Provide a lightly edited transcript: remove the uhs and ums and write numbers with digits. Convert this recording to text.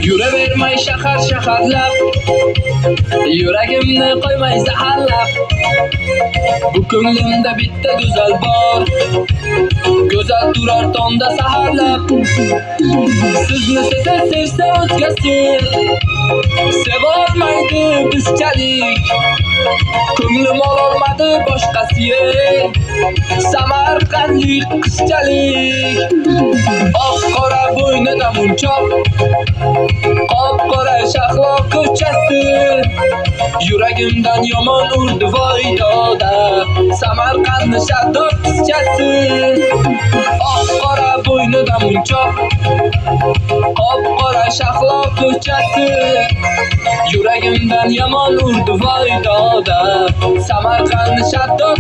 Yuravermay shahar shaharlab, yuragimni qo'ymay zaharlab. Bu ko'nglimda bitta go'zal bor, go'zal turar tonda saharlab. Sizni sevsa o'zgasi, sevolmaydi bizchalik. Ko'nglim ololmadi boshqasi, samarqandlik qizchalik. Oq-qora bo'ynida munchoq, qop-qora shahlo ko'chasi. Yuragimdan yomon urdi voy doda, Samarqandni shaddod qizchasi. Oq-qora bo'ynida munchoq, qop-qora shahlo ko'chasi. Yuragimdan yomon urdi voy doda, Samarqandni shaddod